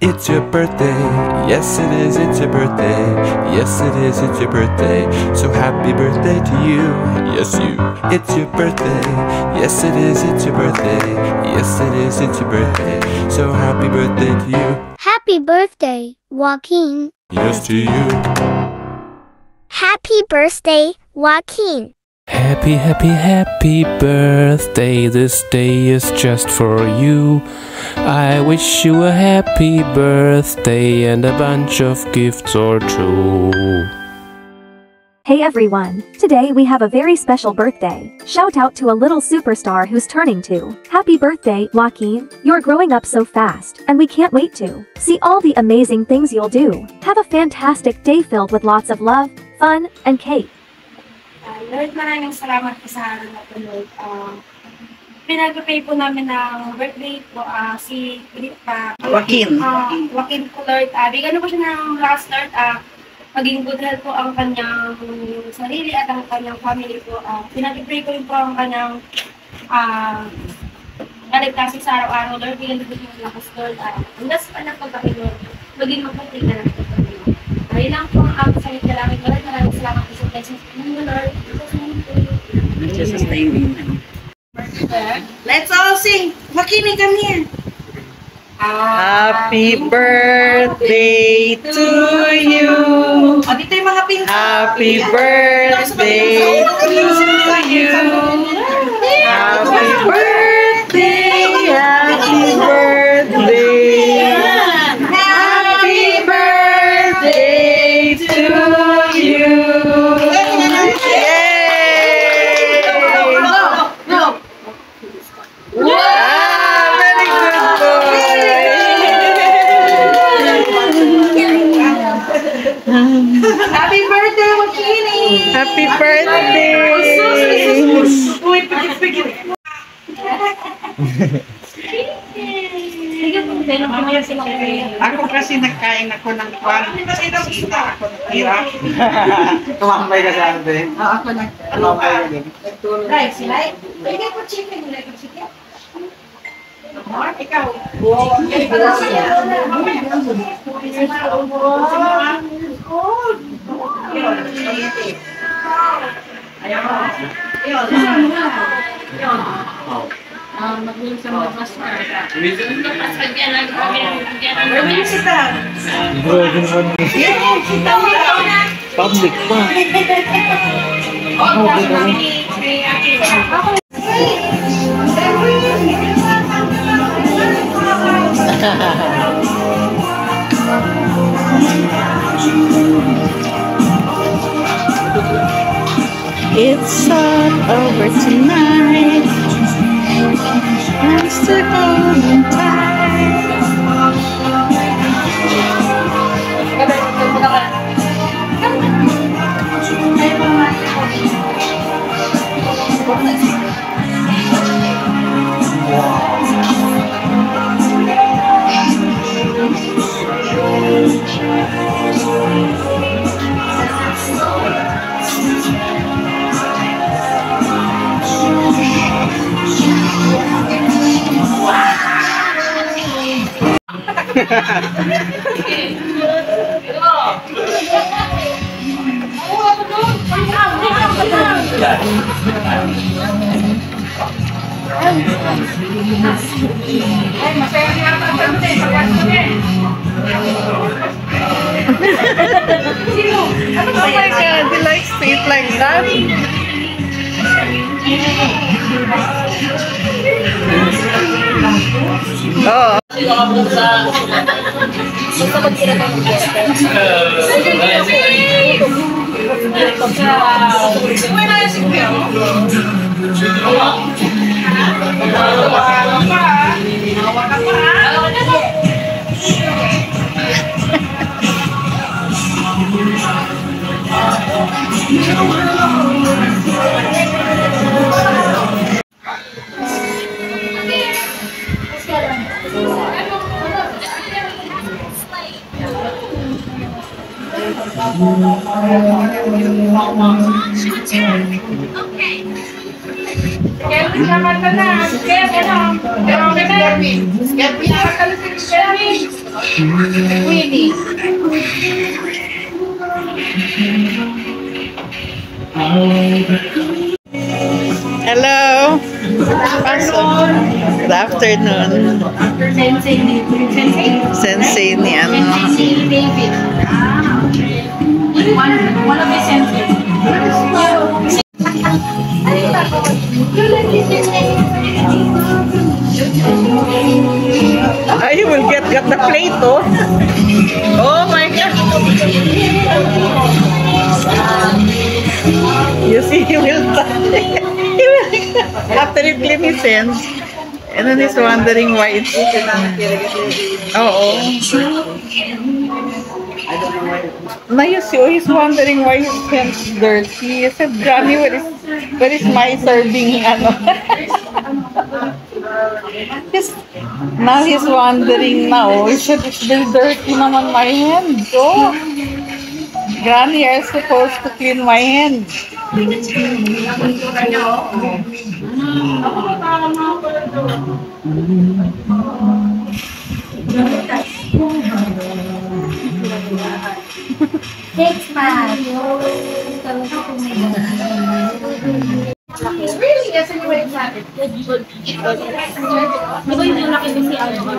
it's your birthday. Yes it is, it's your birthday. Yes it is, it's your birthday. So happy birthday to you. Yes you. It's your birthday. Yes it is, it's your birthday. Yes it is, it's your birthday. So happy birthday to you. Happy birthday, Joaquin. Yes to you. Happy birthday, Joaquin. Happy, happy, happy birthday. This day is just for you. I wish you a happy birthday and a bunch of gifts or two. Hey everyone! Today we have a very special birthday. Shout out to a little superstar who's turning 2. Happy birthday, Joaquin! You're growing up so fast, and we can't wait to see all the amazing things you'll do. Have a fantastic day filled with lots of love, fun, and cake. Lord, maraming salamat po sa araw na po, Lord. Pinag-pray po namin ng birthday po si Joaquin. Joaquin po, Lord. Bigyan na po siya ng last, Lord. Maging good health po ang kanyang sarili at ang kanyang family po. Pinag-pray ko rin po ang kanyang kaligtasin sa araw-araw, Lord. Bigyan na po siya ng lakas, Lord. Hanggang sa kanyang pagkakin, Lord. Maging mabuti na lang po kami. Ayun lang po ang aming salit na langit, Lord. Maraming salamat po sa blessings po ninyo, Lord. Let's all sing. Joaquin, come here. Happy birthday to you. Dito yung mga pink. Happy birthday to you. Happy birthday. Happy birthday. Happy birthday to you. Happy birthday, Joaquin! Happy birthday! Ako kasi nagkain ako ng kwan. Sita ako nagtira. Tumambay ka sa atin. Ako Tumambay ka din. Right, sila. Bigyan ko chicken. Bigyan ko chicken. Ikaw. Mag-ulit sa mga master. Public pa. It's not over tonight. I'm still holding tight. Oh my God, he likes to eat like that. Oh. Okay. Kelvin, kamata na. Kelvin, Kelvin. Winnie. Hello. Pasok. Good afternoon. Sensei ni ano. Sensei David. One of the senseis. I will get the plate, oh. Oh my God. You see, he will after you clean his hands, and then he's wondering why it's... Oh. Now you see, he's wondering why his hands dirty. He said, Granny, where is my serving? Ano? Now he's wondering now. He said, it's very dirty naman my hands. Oh. Granny, you're supposed to clean my hands. Thanks, man. Really? Yes, you were excited. Diba yung laki ko si Alba?